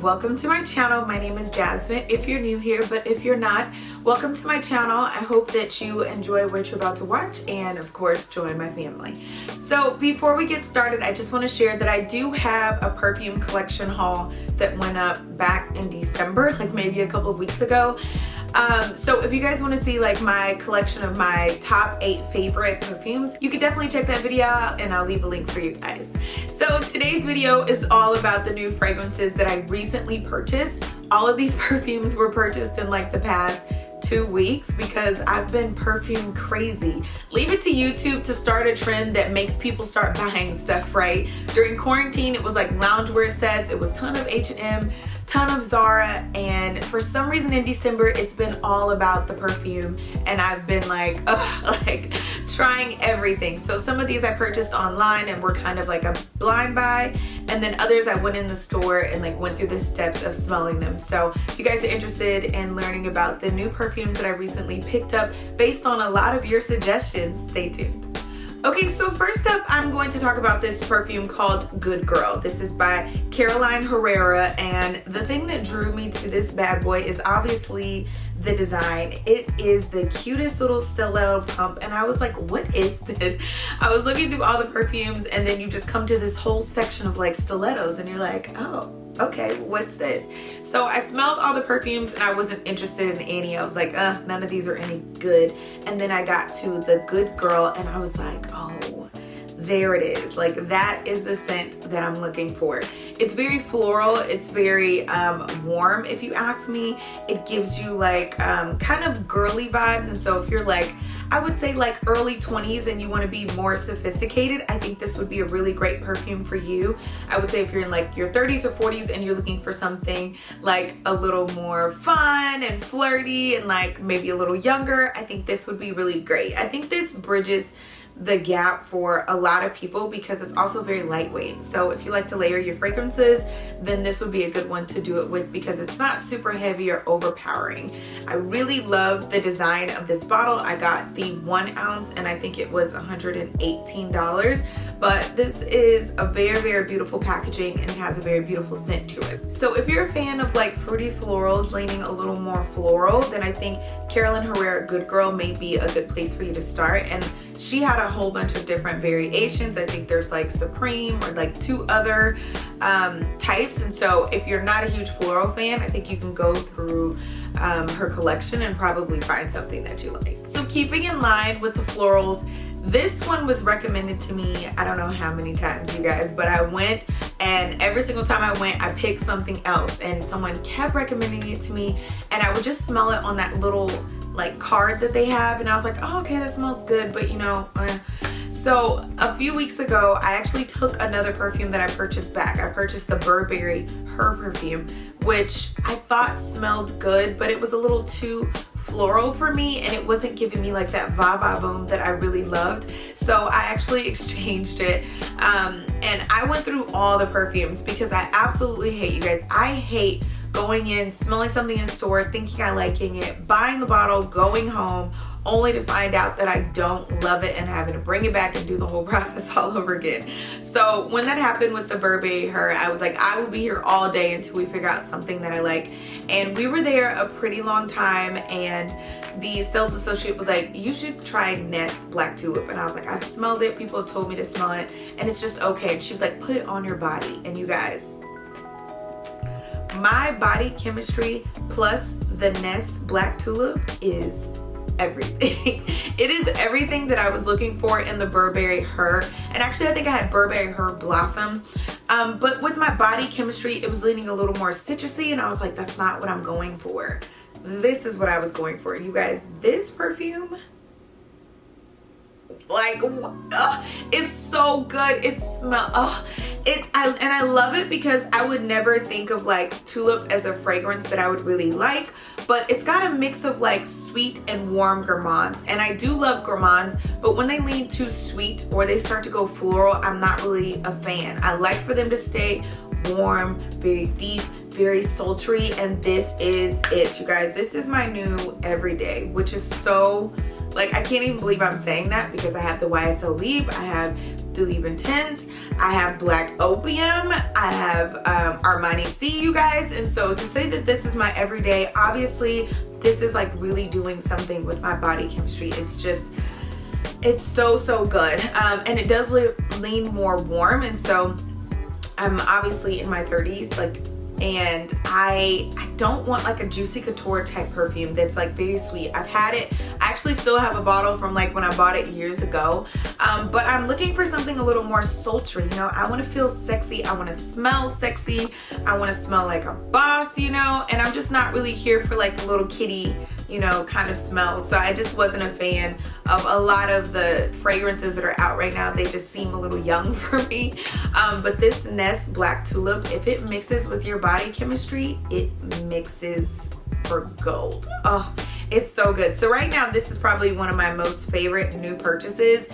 Welcome to my channel. My name is Jasmine if you're new here, but if you're not, welcome to my channel. I hope that you enjoy what you're about to watch and of course join my family. So before we get started, I just want to share that I do have a perfume collection haul that went up back in December, like maybe a couple of weeks ago. So if you guys want to see like my collection of my top 8 favorite perfumes, you can definitely check that video out and I'll leave a link for you guys. So today's video is all about the new fragrances that I recently purchased. All of these perfumes were purchased in like the past 2 weeks because I've been perfume crazy. Leave it to YouTube to start a trend that makes people start buying stuff, right? During quarantine, it was like loungewear sets, it was a ton of H&M, ton of Zara, and for some reason in December it's been all about the perfume and I've been like trying everything. So some of these I purchased online and were kind of like a blind buy, and then others I went in the store and like went through the steps of smelling them. So if you guys are interested in learning about the new perfumes that I recently picked up based on a lot of your suggestions, stay tuned. Okay, so first up, I'm going to talk about this perfume called Good Girl. This is by Herrera, and the thing that drew me to this bad boy is obviously the design. It is the cutest little stiletto pump, and I was like, what is this? I was looking through all the perfumes, and then you just come to this whole section of like stilettos, and you're like, oh, okay, what's this? So I smelled all the perfumes and I wasn't interested in any. I was like, none of these are any good. And then I got to the Good Girl and I was like, oh, there it is. Like that is the scent that I'm looking for. It's very floral. It's very warm, if you ask me. It gives you like kind of girly vibes. And so if you're like, I would say like early 20s and you want to be more sophisticated, I think this would be a really great perfume for you. I would say if you're in like your 30s or 40s and you're looking for something like a little more fun and flirty and like maybe a little younger, I think this would be really great. I think this bridges the gap for a lot of people because it's also very lightweight. So if you like to layer your fragrances, then this would be a good one to do it with because it's not super heavy or overpowering. I really love the design of this bottle. I got the 1 ounce and I think it was $118, but this is a very, very beautiful packaging and it has a very beautiful scent to it. So if you're a fan of like fruity florals leaning a little more floral, then I think Herrera Good Girl may be a good place for you to start. And she had a whole bunch of different variations. I think there's like Supreme or like 2 other types. And so if you're not a huge floral fan, I think you can go through her collection and probably find something that you like. So keeping in line with the florals, this one was recommended to me, I don't know how many times, you guys, but I went and every single time I went, I picked something else and someone kept recommending it to me and I would just smell it on that little like card that they have and I was like, oh, okay, that smells good, but you know, So a few weeks ago, I actually took another perfume that I purchased back. I purchased the Burberry Her perfume, which I thought smelled good, but it was a little too floral for me and it wasn't giving me like that va va boom that I really loved. So I actually exchanged it and I went through all the perfumes because I absolutely hate, you guys, I hate going in, smelling something in a store, thinking I liking it, buying the bottle, going home, only to find out that I don't love it and having to bring it back and do the whole process all over again. So when that happened with the Burberry Her, I was like, I will be here all day until we figure out something that I like. And we were there a pretty long time and the sales associate was like, you should try Nest Black Tulip. And I was like, I've smelled it, people have told me to smell it and it's just okay. And she was like, put it on your body. And you guys, my body chemistry plus the Nest Black Tulip is everything. It is everything that I was looking for in the Burberry Her. And actually I think I had Burberry Her Blossom, but with my body chemistry it was leaning a little more citrusy and I was like, that's not what I'm going for. This is what I was going for. You guys, this perfume, like it's so good. It smells and I love it because I would never think of like Tulip as a fragrance that I would really like, but it's got a mix of like sweet and warm gourmands, and I do love gourmands, but when they lean too sweet or they start to go floral, I'm not really a fan. I like for them to stay warm, very deep, very sultry, and this is it, you guys. This is my new everyday, which is so Like, I can't even believe I'm saying that because I have the YSL Libre, I have Tulip Intense, I have Black Opium, I have Armani C, you guys. And so to say that this is my everyday, obviously this is like really doing something with my body chemistry. It's just, it's so good. And it does lean more warm. And so I'm obviously in my 30s, like, and I don't want like a juicy couture type perfume that's like very sweet. I've had it. I actually still have a bottle from like when I bought it years ago. But I'm looking for something a little more sultry. You know, I want to feel sexy. I want to smell sexy. I want to smell like a boss, you know, and I'm just not really here for like a little kitty, you know, kind of smell. So I just wasn't a fan of a lot of the fragrances that are out right now. They just seem a little young for me. But this Nest Black Tulip, if it mixes with your body chemistry, it mixes for gold. Oh, it's so good. So right now, this is probably one of my most favorite new purchases.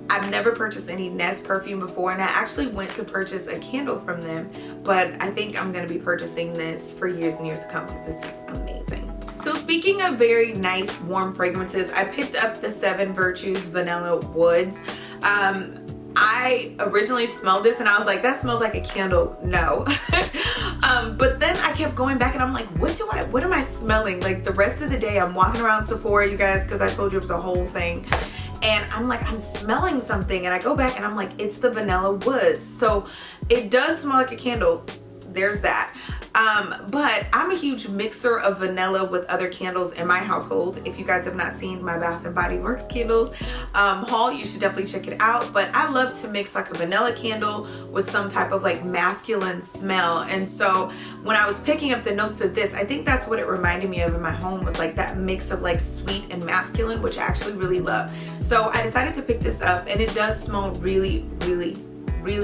I've never purchased any Nest perfume before, and I actually went to purchase a candle from them, but I think I'm going to be purchasing this for years and years to come because this is amazing. So speaking of very nice warm fragrances, I picked up the 7 Virtues Vanilla Woods. I originally smelled this and I was like, that smells like a candle. No. But then I kept going back and I'm like, what am I smelling? Like the rest of the day I'm walking around Sephora, you guys, because I told you it was a whole thing. And I'm like, I'm smelling something. And I go back and I'm like, it's the Vanilla Woods. So it does smell like a candle. There's that. But I'm a huge mixer of vanilla with other candles in my household. If you guys have not seen my Bath and Body Works candles haul, you should definitely check it out. But I love to mix like a vanilla candle with some type of like masculine smell. And so when I was picking up the notes of this, I think that's what it reminded me of in my home, was like that mix of like sweet and masculine, which I actually really love. So I decided to pick this up, and it does smell really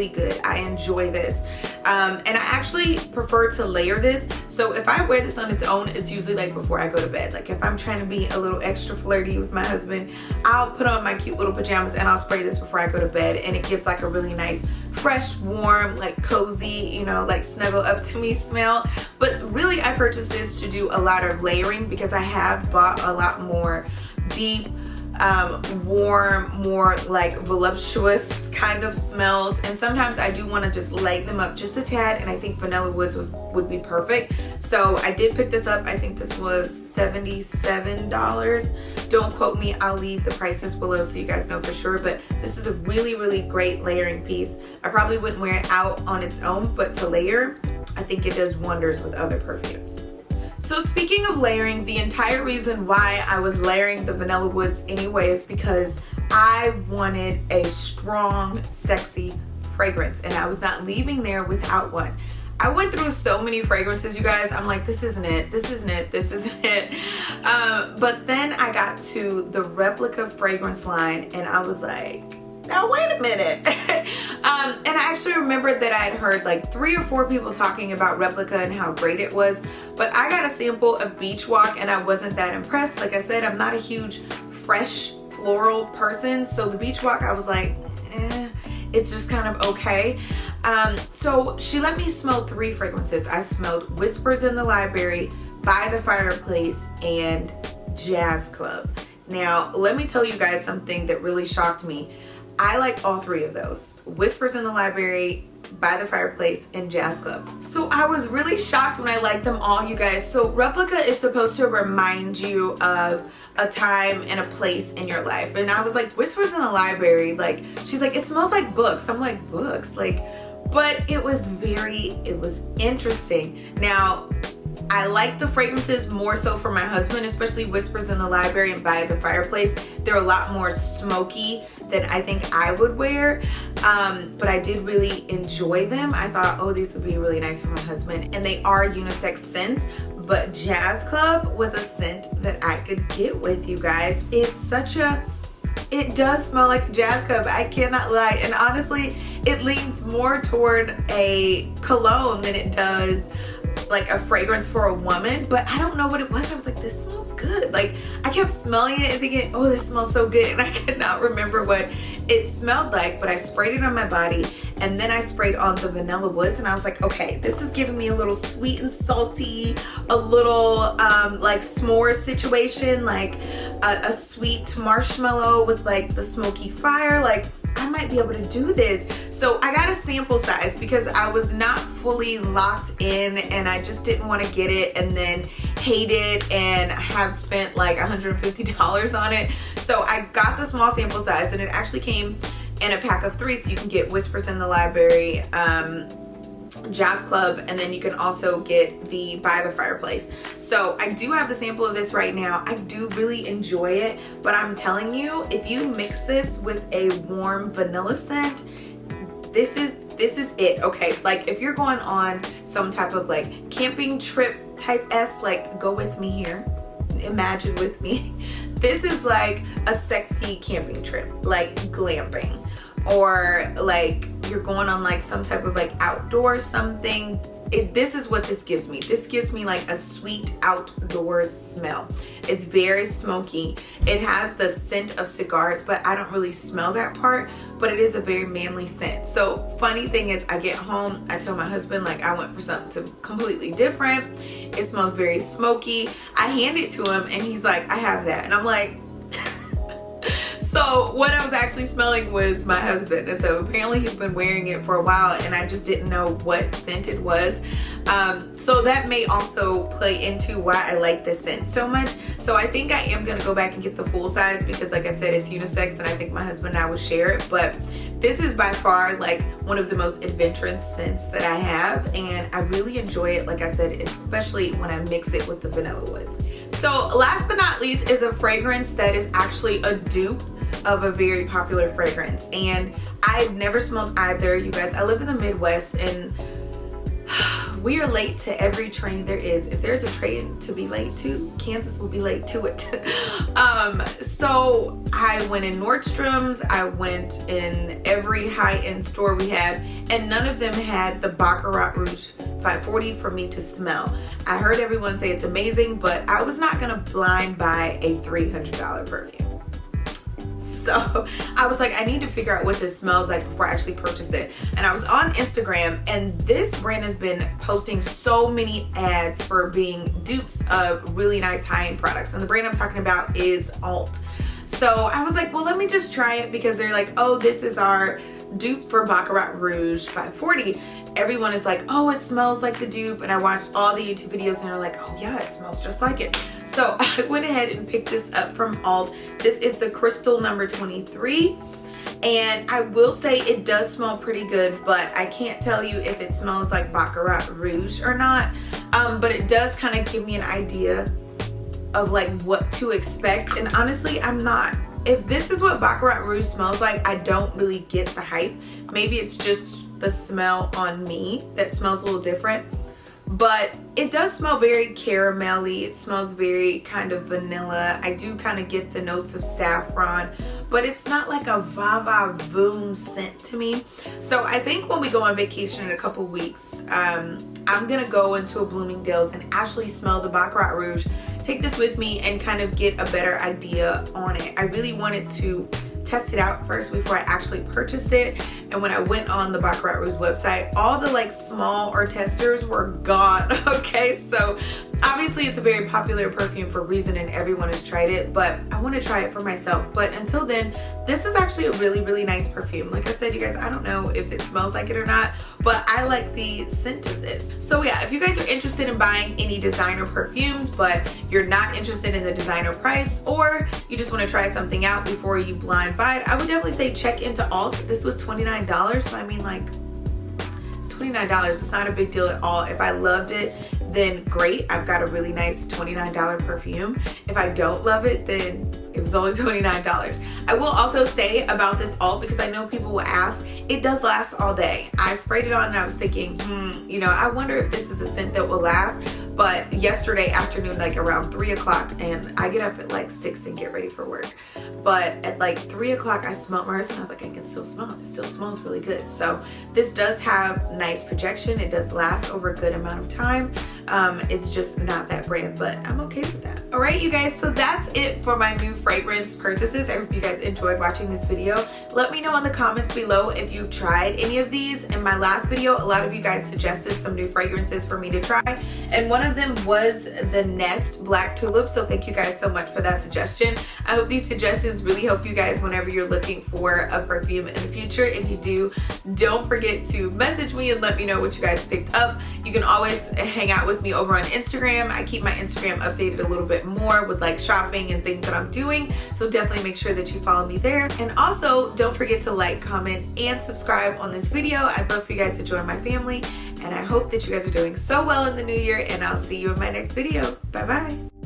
good. I enjoy this. And I actually prefer to layer this. So if I wear this on its own, it's usually like before I go to bed. Like if I'm trying to be a little extra flirty with my husband, I'll put on my cute little pajamas and I'll spray this before I go to bed. And it gives like a really nice, fresh, warm, like cozy, you know, like snuggle up to me smell. But really I purchased this to do a lot of layering because I have bought a lot more deep, warm, more like voluptuous kind of smells, and sometimes I do want to just lighten them up just a tad, and I think Vanilla Woods would be perfect. So I did pick this up. I think this was $77. Don't quote me, I'll leave the prices below so you guys know for sure, but this is a really great layering piece. I probably wouldn't wear it out on its own, but to layer, I think it does wonders with other perfumes. So speaking of layering, the entire reason why I was layering the Vanilla Woods anyway is because I wanted a strong, sexy fragrance, and I was not leaving there without one. I went through so many fragrances, you guys. I'm like, this isn't it, this isn't it, this isn't it. But then I got to the Replica fragrance line, and I was like, now wait a minute. And I actually remembered that I had heard like 3 or 4 people talking about Replica and how great it was, but I got a sample of Beach Walk and I wasn't that impressed. Like I said, I'm not a huge fresh floral person, so the Beach Walk, I was like, it's just kind of okay. So she let me smell 3 fragrances. I smelled Whispers in the Library, By the Fireplace, and Jazz Club. Now, let me tell you guys something that really shocked me. I like all 3 of those. Whispers in the Library, By the Fireplace, and Jazz Club. So I was really shocked when I liked them all, you guys. So Replica is supposed to remind you of a time and a place in your life. And I was like, Whispers in the Library, like, she's like, it smells like books. I'm like, books? Like, but it was interesting. Now, I like the fragrances more so for my husband, especially Whispers in the Library and By the Fireplace. They're a lot more smoky than I think I would wear, but I did really enjoy them. I thought, oh, these would be really nice for my husband, and they are unisex scents. But Jazz Club was a scent that I could get with, you guys. It does smell like Jazz Club, I cannot lie. And honestly, it leans more toward a cologne than it does like a fragrance for a woman, but I don't know what it was. I was like, this smells good. Like I kept smelling it and thinking, oh, this smells so good, and I could not remember what it smelled like, but I sprayed it on my body, and then I sprayed on the vanilla woods, and I was like, okay, this is giving me a little sweet and salty, a little like s'more situation, like a sweet marshmallow with like the smoky fire. Like I might be able to do this. So I got a sample size because I was not fully locked in, and I just didn't want to get it and then hate it and have spent like $150 on it. So I got the small sample size, and it actually came in a pack of 3, so you can get Whispers in the Library, Jazz Club, and then you can also get the By the Fireplace. So I do have the sample of this right now. I do really enjoy it, but I'm telling you, if you mix this with a warm vanilla scent, this is it. Okay, like if you're going on some type of like camping trip type like go with me here, imagine with me. This is like a sexy camping trip, like glamping, or like you're going on like some type of like outdoor something. This is what this gives me. This gives me like a sweet outdoors smell. It's very smoky. It has the scent of cigars, but I don't really smell that part, but it is a very manly scent. So funny thing is, I get home, I tell my husband like I went for something completely different. It smells very smoky. I hand it to him and he's like, I have that. And I'm like, so what I was actually smelling was my husband, and so apparently he's been wearing it for a while, and I just didn't know what scent it was. So that may also play into why I like this scent so much. So I think I am gonna go back and get the full size because, like I said, it's unisex, and I think my husband and I would share it. But this is by far like one of the most adventurous scents that I have, and I really enjoy it, like I said, especially when I mix it with the vanilla woods. So last but not least is a fragrance that is actually a dupe of a very popular fragrance, and I've never smelled either. You guys, I live in the Midwest, and we are late to every train there is. If there's a train to be late to, Kansas will be late to it. So I went in Nordstrom's, I went in every high-end store we have, and none of them had the Baccarat Rouge 540 for me to smell. I heard everyone say it's amazing, but I was not gonna blind buy a $300 perfume. So I was like, I need to figure out what this smells like before I actually purchase it. And I was on Instagram, and this brand has been posting so many ads for being dupes of really nice high-end products. And the brand I'm talking about is Alt. So I was like, well, let me just try it, because they're like, oh, this is our dupe for Baccarat Rouge 540. Everyone is like, oh, it smells like the dupe, and I watched all the YouTube videos and they're like, oh yeah, it smells just like it. So I went ahead and picked this up from Alt. This is the Crystal number 23, and I will say it does smell pretty good, but I can't tell you if it smells like Baccarat Rouge or not, but it does kind of give me an idea of like what to expect. And honestly, if this is what Baccarat Rouge smells like, I don't really get the hype. Maybe it's just the smell on me that smells a little different, but it does smell very caramelly. It smells very kind of vanilla. I do kind of get the notes of saffron, but it's not like a va-va-voom scent to me. So I think when we go on vacation in a couple weeks, I'm gonna go into a Bloomingdale's and actually smell the Baccarat Rouge, take this with me, and kind of get a better idea on it. I really wanted to test it out first before I actually purchased it. And when I went on the Baccarat Rouge website, all the like small or testers were gone. Okay, so obviously it's a very popular perfume for a reason, and everyone has tried it, but I want to try it for myself. But until then, this is actually a really, really nice perfume. Like I said, you guys, I don't know if it smells like it or not, but I like the scent of this. So yeah, if you guys are interested in buying any designer perfumes, but you're not interested in the designer price, or you just want to try something out before you blind buy it, I would definitely say check into Alt. This was $29, so I mean, like, it's $29. It's not a big deal at all. If I loved it, then great, I've got a really nice $29 perfume. If I don't love it, then it was only $29. I will also say about this Alt, because I know people will ask, it does last all day. I sprayed it on and I was thinking, you know, I wonder if this is a scent that will last, but yesterday afternoon, like around 3 o'clock, and I get up at like 6 and get ready for work, but at like 3 o'clock I smelled Mars and I was like, I can still smell it. It still smells really good. So this does have nice projection. It does last over a good amount of time. It's just not that brand, but I'm okay with that. All right, you guys, so that's it for my new fragrance purchases. I hope you guys enjoyed watching this video. Let me know in the comments below if you've tried any of these. In my last video, a lot of you guys suggested some new fragrances for me to try, and one of them was the Nest Black Tulip, so thank you guys so much for that suggestion. I hope these suggestions really help you guys whenever you're looking for a perfume in the future. If you do, don't forget to message me and let me know what you guys picked up. You can always hang out with me over on Instagram. I keep my Instagram updated a little bit more with like shopping and things that I'm doing, so definitely make sure that you follow me there. And also don't forget to like, comment, and subscribe on this video. I'd love for you guys to join my family, and I hope that you guys are doing so well in the new year, and I'll see you in my next video. Bye bye.